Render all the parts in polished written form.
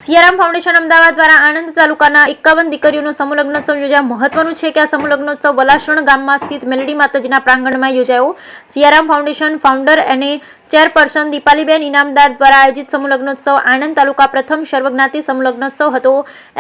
Siyaram foundation Ahmedabad દ્વારા આણંદ તાલુકાના 51 દીકરીઓનો સમૂહ લગ્નોત્સવ યોજાયો। મહત્વનું છે કે આ સમૂહ લગ્નોત્સવ વલાસણ ગામમાં સ્થિત મેલડી માતાજીના પ્રાંગણમાં યોજાયો। સિયારામ ફાઉન્ડેશન ફાઉન્ડર અને ચેરપર્સન દીપાલીબેન ઇનામદાર દ્વારા આયોજિત સમૂહ લગ્નોત્સવ આણંદ તાલુકા પ્રથમ સર્વજ્ઞાતિ સમૂહ લગ્નોત્સવ હતો।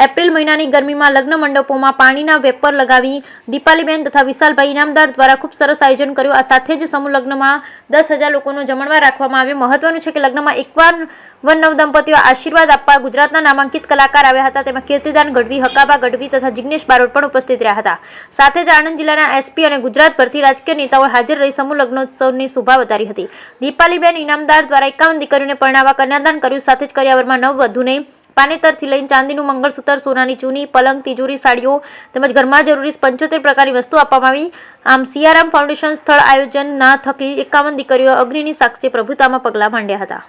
એપ્રિલ મહિનાની ગરમીમાં લગ્ન મંડપોમાં પાણીના વેપર લગાવી દીપાલીબેન તથા વિશાલભાઈ ઇનામદાર દ્વારા ખૂબ સરસ આયોજન કર્યું। આ સાથે જ સમૂહ લગ્નમાં 10,000 લોકોનો જમણવાર રાખવામાં આવ્યો। મહત્વનું છે કે લગ્નમાં એકવાર નવ દંપતીઓ આશીર્વાદ આપવા ગુજરાતના નામાંકિત કલાકાર આવ્યા હતા। તેમાં કીર્તિદાન ગઢવી, હકાબા ગઢવી તથા જિગ્નેશ બારોટ પણ ઉપસ્થિત રહ્યા હતા। સાથે જ આણંદ જિલ્લાના એસપી અને ગુજરાતભરથી રાજકીય નેતાઓ હાજર રહી સમૂહ લગ્નોત્સવની શોભા વધારી હતી। દીપાલીબેન ઇનામદાર દ્વારા 51 દીકરીઓને પરણાવવા કન્યાદાન કર્યું। સાથે જ કરિયાવરમાં નવવધૂને પાનેતરથી લઈને ચાંદીનું મંગળસૂત્ર, સોનાની ચૂની, પલંગ, તિજોરી, સાડીઓ તેમજ ઘરમાં જરૂરી 75 પ્રકારની વસ્તુ આપવામાં આવી। આમ સિયારામ ફાઉન્ડેશન સ્થળ આયોજનના થકી 51 દીકરીઓ અગ્નિની સાક્ષી પ્રભુતામાં પગલાં માંડ્યા હતા।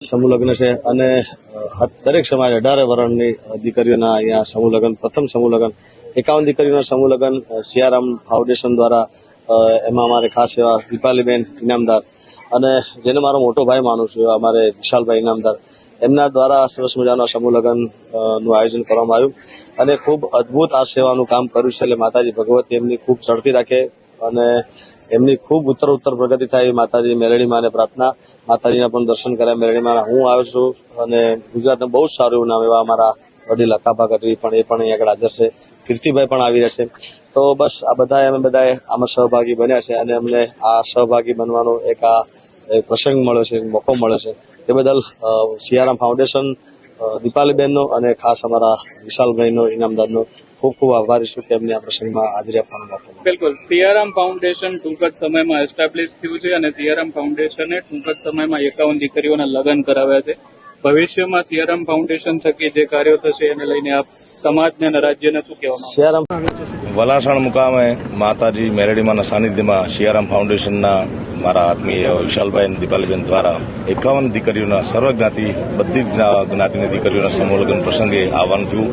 સમૂહ લગ્ન છે અને દરેક સમાજ 18 વર્ષની દીકરીઓના અહીંયા સમૂહ લગ્ન, પ્રથમ સમૂહ લગ્ન 51 દીકરીઓના સમૂહ લગ્ન સિયારામ ફાઉન્ડેશન દ્વારા એમાં અમારે ખાસ એવા દીપાલીબેન ઇનામદાર અને જેને મારો મોટો ભાઈ માનું છું એવા અમારે વિશાલભાઈ ઇનામદાર એમના દ્વારા સરસ મજાના સમૂહ લગ્ન નું આયોજન કરવામાં આવ્યું અને ખૂબ અદભુત આ સેવાનું કામ કર્યું છે। એટલે માતાજી ભગવતી એમની ખૂબ ચડતી રાખે અને એમની ખૂબ ઉત્તર પ્રગતિ થાય માતાજી મેલડી માને પ્રાર્થના। માતાજીના પણ દર્શન કર્યા મેલડીમાં હું આવ્યો છું અને ગુજરાતનું બહુ જ સારું એવું નામ એવા અમારા વડીલ હકાબા ગઢવી પણ એ પણ અહીં આગળ હાજર છે, કીર્તિભાઈ પણ આવી રહેશે। તો બસ આ બધા અમે બધાએ આમાં સહભાગી બન્યા છે અને અમને આ સહભાગી બનવાનો એક પ્રસંગ મળ્યો છે, મોકો મળ્યો છે। તે બદલ સિયારામ ફાઉન્ડેશન, દીપાલીબેનનો અને ખાસ અમારા વિશાલભાઈનો ઇનામદારનો ખૂબ ખૂબ આભારી છું કે એમને આ પ્રસંગમાં હાજરી આપવાનો મોકો મળ્યો। બિલકુલ, સિયારામ ફાઉન્ડેશન ટૂંક જ સમયમાં એસ્ટાબ્લિશ થયું છે અને સિયારામ ફાઉન્ડેશને ટૂંક જ સમયમાં 51 દીકરીઓના લગ્ન કરાવ્યા છે। ભવિષ્યમાં સિયારામ ફાઉન્ડેશન થકી જે કાર્યો થશે એને લઈને આપ સમાજને અને રાજ્યને શું કહેવા સિયારામ વલાસણ મુકામે માતાજી મેલડીમાના સાનિધ્યમાં સિયારામ ફાઉન્ડેશનના મારા આત્મીય વિશાલભાઈ અને દીપાલીબેન દ્વારા 51 દીકરીઓના સર્વજ્ઞાતિ બધી જ જ્ઞાતિની દીકરીઓના સમૂહ લગ્ન પ્રસંગે આવવાનું થયું।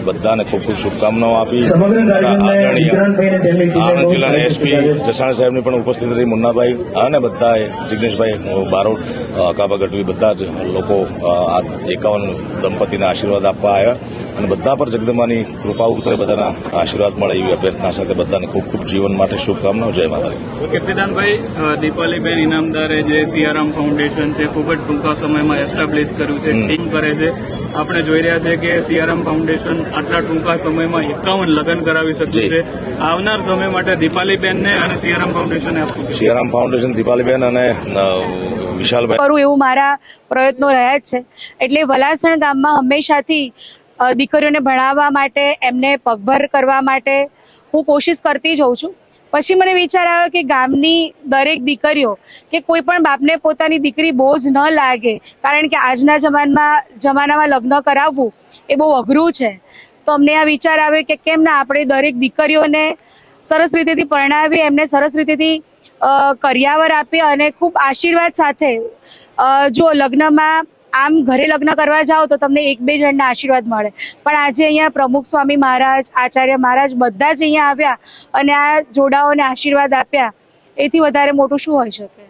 બધાને ખૂબ ખૂબ શુભકામનાઓ આપી। આણંદ જિલ્લાના એસપી જસાણી સાહેબની પણ ઉપસ્થિત રહી, મુન્નાભાઈ અને બધાએ જિગ્નેશભાઈ બારોટ, હકાબા ગઢવી બધા જ લોકો આ 51 દંપતીના આશીર્વાદ આપવા આવ્યા અને બધા પર જગદંબાની કૃપા ઉતરે, બધાના આશીર્વાદ મળે એવી અભ્યર્થના સાથે બધાને ખૂબ ખૂબ જીવન માટે શુભકામનાઓ। જય માતાજી। કીર્તિદાનભાઈ, દીપાલીબેન ઇનામદારે જે સિયારામ ફાઉન્ડેશન છે ખૂબ જ ટૂંકા સમયમાં એસ્ટાબ્લિશ કર્યું છે, ટીમ કરે છે। આપણે જોઈ રહ્યા છે કે સિયારામ ફાઉન્ડેશન આટલા ટૂંકા સમયમાં 51 લગ્ન કરાવી શક્યું છે। આવનાર સમય માટે દીપાલીબેનને અને સિયારામ ફાઉન્ડેશને આપવું સિયારામ ફાઉન્ડેશન, દીપાલીબેન અને વિશાલભાઈ કરું એવું મારા પ્રયત્નો રહ્યા જ છે। એટલે વલાસણ ગામમાં હંમેશાથી દીકરીઓને ભણાવવા માટે, એમને પગભર કરવા માટે હું કોશિશ કરતી જ હોઉં છું। પછી મને વિચાર આવ્યો કે ગામની દરેક દીકરીઓ કે કોઈ પણ બાપને પોતાની દીકરી બોજ ન લાગે, કારણ કે આજના જમાનામાં લગ્ન કરાવવું એ બહુ અઘરું છે। તો અમને આ વિચાર આવ્યો કે કેમ ના આપણે દરેક દીકરીઓને સરસ રીતેથી પરણાવી, એમને સરસ રીતેથી કરિયાવર આપીએ અને ખૂબ આશીર્વાદ સાથે જો લગ્નમાં આમ ઘરે લગ્ન કરવા જાઓ તો તમને 1-2 જણના આશીર્વાદ મળે, પણ આજે અહીંયા પ્રમુખ સ્વામી મહારાજ, આચાર્ય મહારાજ બધા જ અહીંયા આવ્યા અને આ જોડાઓને આશીર્વાદ આપ્યા, એથી વધારે મોટું શું હોઈ શકે।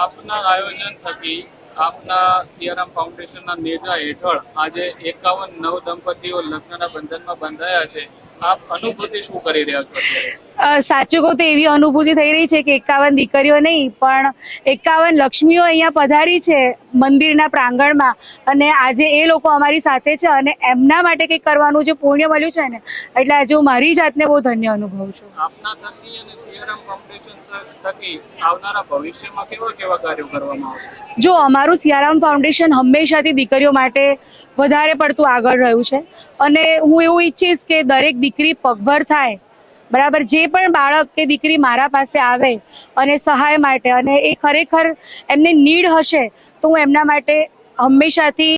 આપના આયોજન થકી આપના સિયારામ ફાઉન્ડેશનના નેજા હેઠળ આજે 51 નવ દંપતીઓ લગ્નના બંધનમાં બંધાયા છે. આપ અનુભૂતિ શું કરી રહ્યા છો અત્યારે? સાચું કહું તો એવી અનુભૂતિ થઈ રહી છે કે 51 દીકરીઓ નહીં પણ 51 લક્ષ્મીઓ અહીંયા પધારી છે મંદિરના પ્રાંગણમાં, અને આજે એ લોકો અમારી સાથે છે અને એમના માટે કંઈક કરવાનું જે પુણ્ય મળ્યું છે ને, એટલે આજે હું મારી જાતને બહુ ધન્ય અનુભવું છું. આપના થકી અને સિયારામ ફાઉન્ડેશન થકી આવનારા ભવિષ્યમાં કેવા કાર્યો કરવામાં આવશે? જો અમારું સિયારામ ફાઉન્ડેશન હંમેશાથી દીકરીઓ માટે વધારે પડતું આગળ રહ્યું છે, અને હું એવું ઈચ્છીશ કે દરેક દીકરી પગભર થાય. બરાબર, જે પણ બાળક કે દીકરી મારા પાસે આવે અને સહાય માટે, અને એ ખરેખર એમને નીડ હશે તો હું એમના માટે હંમેશાથી